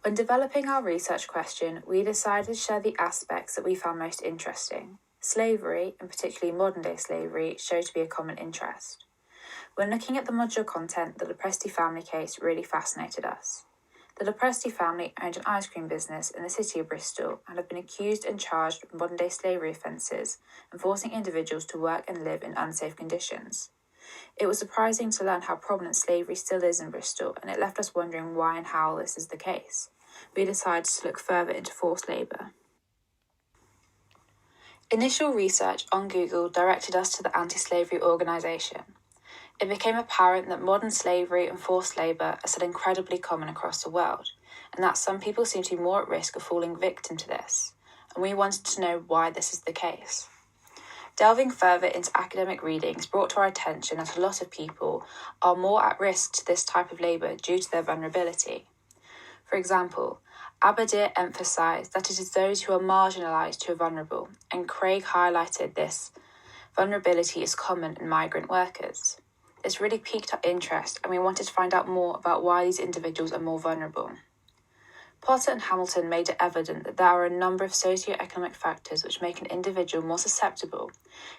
When developing our research question, we decided to share the aspects that we found most interesting. Slavery, and particularly modern-day slavery, showed to be a common interest. When looking at the module content, the Lopresti family case really fascinated us. The Lopresti family owned an ice cream business in the city of Bristol and have been accused and charged with modern-day slavery offences and forcing individuals to work and live in unsafe conditions. It was surprising to learn how prominent slavery still is in Bristol, and it left us wondering why and how this is the case. We decided to look further into forced labour. Initial research on Google directed us to the anti-slavery organisation. It became apparent that modern slavery and forced labour are still incredibly common across the world, and that some people seem to be more at risk of falling victim to this, and we wanted to know why this is the case. Delving further into academic readings brought to our attention that a lot of people are more at risk to this type of labour due to their vulnerability. For example, Abadir emphasised that it is those who are marginalised who are vulnerable, and Craig highlighted this vulnerability is common in migrant workers. This really piqued our interest, and we wanted to find out more about why these individuals are more vulnerable. Potter and Hamilton made it evident that there are a number of socio-economic factors which make an individual more susceptible,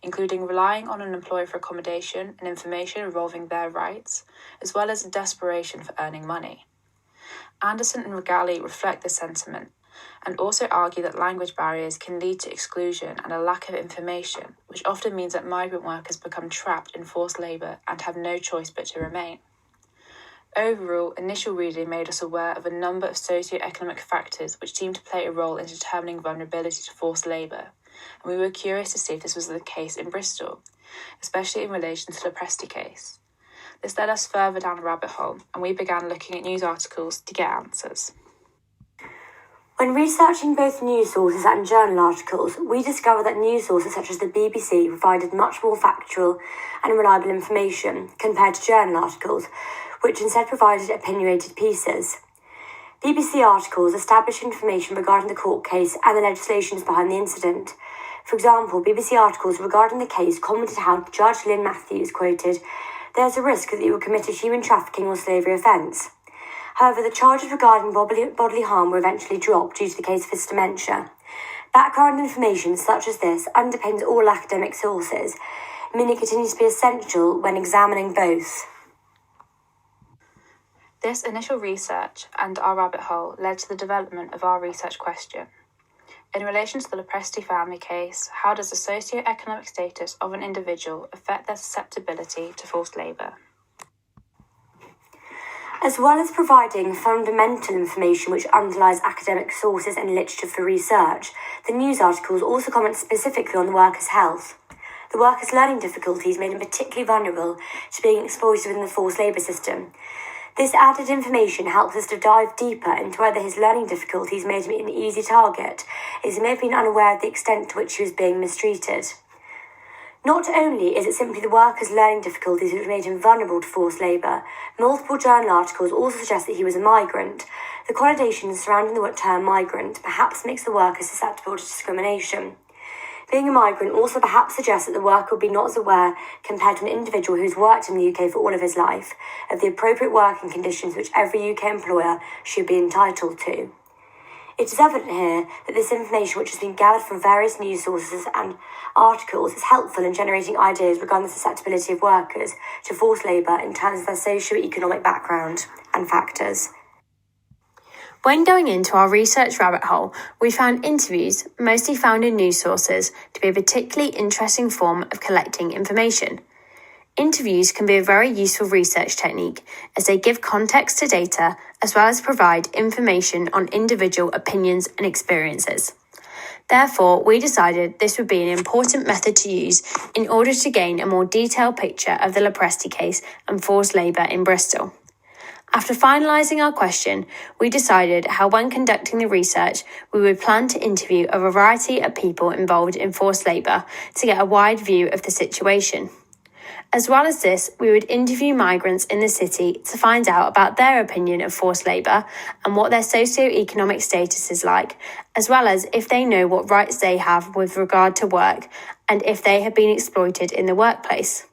including relying on an employer for accommodation and information involving their rights, as well as a desperation for earning money. Anderson and Regali reflect this sentiment, and also argue that language barriers can lead to exclusion and a lack of information, which often means that migrant workers become trapped in forced labour and have no choice but to remain. Overall, initial reading made us aware of a number of socio-economic factors which seem to play a role in determining vulnerability to forced labour, and we were curious to see if this was the case in Bristol, especially in relation to the Lopresti case. This led us further down a rabbit hole, and we began looking at news articles to get answers. When researching both news sources and journal articles, we discovered that news sources such as the BBC provided much more factual and reliable information compared to journal articles, which instead provided opinionated pieces. BBC articles established information regarding the court case and the legislations behind the incident. For example, BBC articles regarding the case commented how Judge Lynn Matthews quoted, "There's a risk that you will commit a human trafficking or slavery offence." However, the charges regarding bodily harm were eventually dropped due to the case of his dementia. Background information such as this underpins all academic sources, meaning it continues to be essential when examining both. This initial research and our rabbit hole led to the development of our research question. In relation to the Lopresti family case, how does the socio-economic status of an individual affect their susceptibility to forced labour? As well as providing fundamental information which underlies academic sources and literature for research, the news articles also comment specifically on the worker's health. The worker's learning difficulties made him particularly vulnerable to being exploited within the forced labour system. This added information helps us to dive deeper into whether his learning difficulties made him an easy target, as he may have been unaware of the extent to which he was being mistreated. Not only is it simply the worker's learning difficulties which made him vulnerable to forced labour, multiple journal articles also suggest that he was a migrant. The connotations surrounding the term migrant perhaps makes the worker susceptible to discrimination. Being a migrant also perhaps suggests that the worker would be not as aware, compared to an individual who's worked in the UK for all of his life, of the appropriate working conditions which every UK employer should be entitled to. It is evident here that this information, which has been gathered from various news sources and articles, is helpful in generating ideas regarding the susceptibility of workers to forced labour in terms of their socio-economic background and factors. When going into our research rabbit hole, we found interviews, mostly found in news sources, to be a particularly interesting form of collecting information. Interviews can be a very useful research technique as they give context to data as well as provide information on individual opinions and experiences. Therefore, we decided this would be an important method to use in order to gain a more detailed picture of the Lopresti case and forced labour in Bristol. After finalising our question, we decided how when conducting the research, we would plan to interview a variety of people involved in forced labour to get a wide view of the situation. As well as this, we would interview migrants in the city to find out about their opinion of forced labour and what their socio-economic status is like, as well as if they know what rights they have with regard to work and if they have been exploited in the workplace.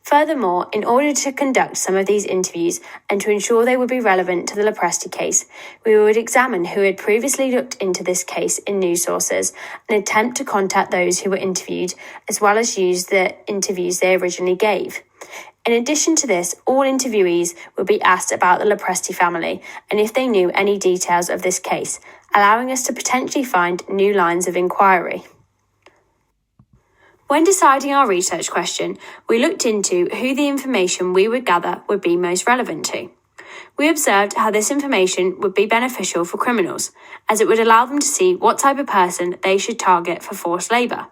Furthermore, in order to conduct some of these interviews and to ensure they would be relevant to the Lopresti case, we would examine who had previously looked into this case in news sources and attempt to contact those who were interviewed, as well as use the interviews they originally gave. In addition to this, all interviewees would be asked about the Lopresti family and if they knew any details of this case, allowing us to potentially find new lines of inquiry. When deciding our research question, we looked into who the information we would gather would be most relevant to. We observed how this information would be beneficial for criminals, as it would allow them to see what type of person they should target for forced labour.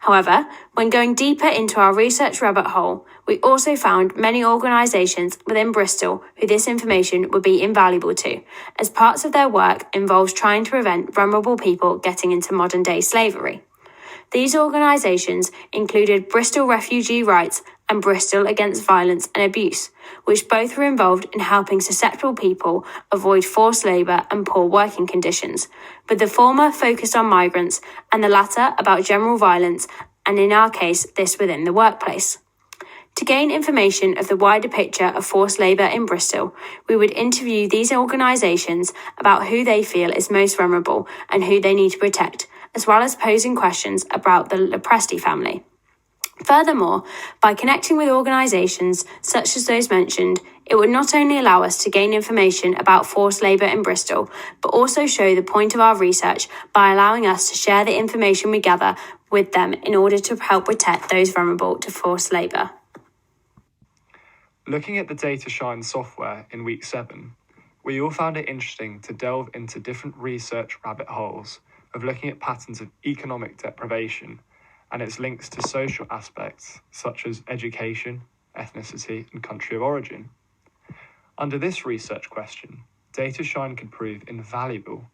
However, when going deeper into our research rabbit hole, we also found many organisations within Bristol who this information would be invaluable to, as parts of their work involves trying to prevent vulnerable people getting into modern-day slavery. These organisations included Bristol Refugee Rights and Bristol Against Violence and Abuse, which both were involved in helping susceptible people avoid forced labour and poor working conditions, with the former focused on migrants and the latter about general violence, and in our case, this within the workplace. To gain information of the wider picture of forced labour in Bristol, we would interview these organisations about who they feel is most vulnerable and who they need to protect, as well as posing questions about the Lopresti family. Furthermore, by connecting with organisations such as those mentioned, it would not only allow us to gain information about forced labour in Bristol, but also show the point of our research by allowing us to share the information we gather with them in order to help protect those vulnerable to forced labour. Looking at the Data Shine software in week 7, we all found it interesting to delve into different research rabbit holes of looking at patterns of economic deprivation and its links to social aspects such as education, ethnicity, and country of origin. Under this research question, Data Shine could prove invaluable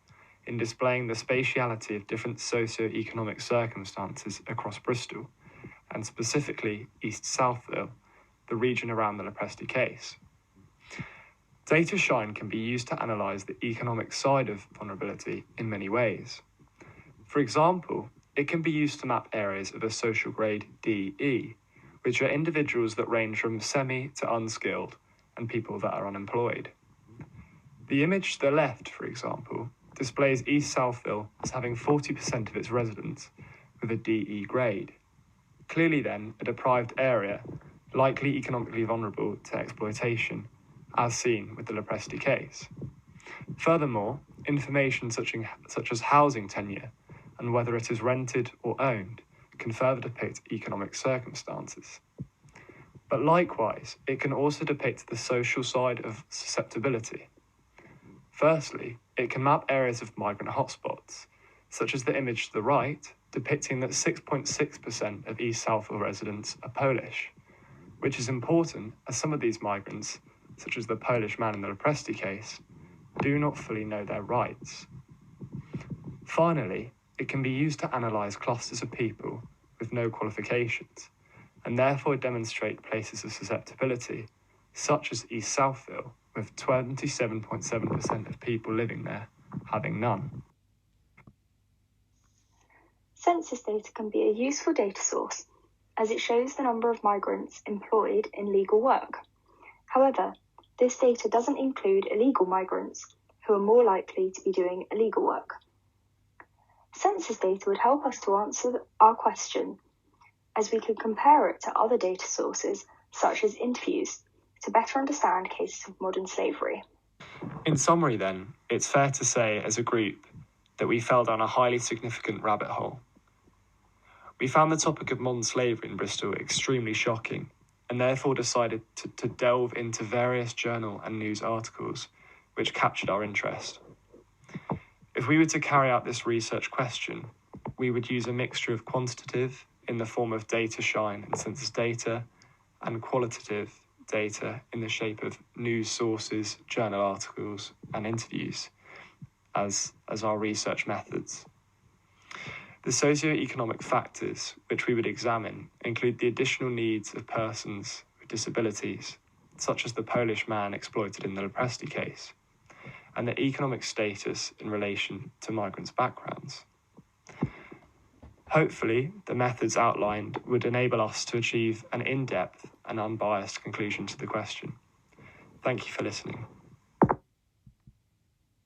in displaying the spatiality of different socio-economic circumstances across Bristol, and specifically East Southville, the region around the Lopresti case. Data Shine can be used to analyse the economic side of vulnerability in many ways. For example, it can be used to map areas of a social grade DE, which are individuals that range from semi to unskilled and people that are unemployed. The image to the left, for example, displays East Southville as having 40% of its residents with a DE grade. Clearly then, a deprived area, likely economically vulnerable to exploitation, as seen with the Lopresti case. Furthermore, information such as housing tenure and whether it is rented or owned can further depict economic circumstances. But likewise, it can also depict the social side of susceptibility. Firstly, it can map areas of migrant hotspots, such as the image to the right, depicting that 6.6% of East Southville residents are Polish, which is important as some of these migrants, such as the Polish man in the Lopresti case, do not fully know their rights. Finally, it can be used to analyse clusters of people with no qualifications, and therefore demonstrate places of susceptibility, such as East Southville, with 27.7% of people living there having none. Census data can be a useful data source, as it shows the number of migrants employed in legal work. However, this data doesn't include illegal migrants, who are more likely to be doing illegal work. Census data would help us to answer our question, as we could compare it to other data sources, such as interviews, to better understand cases of modern slavery. In summary then, it's fair to say as a group that we fell down a highly significant rabbit hole. We found the topic of modern slavery in Bristol extremely shocking, and therefore decided to delve into various journal and news articles which captured our interest. If we were to carry out this research question, we would use a mixture of quantitative, in the form of Data Shine and census data, and qualitative data in the shape of news sources, journal articles, and interviews as our research methods. The socio-economic factors which we would examine include the additional needs of persons with disabilities, such as the Polish man exploited in the Lopresti case, and their economic status in relation to migrants' backgrounds. Hopefully, the methods outlined would enable us to achieve an in-depth and unbiased conclusion to the question. Thank you for listening.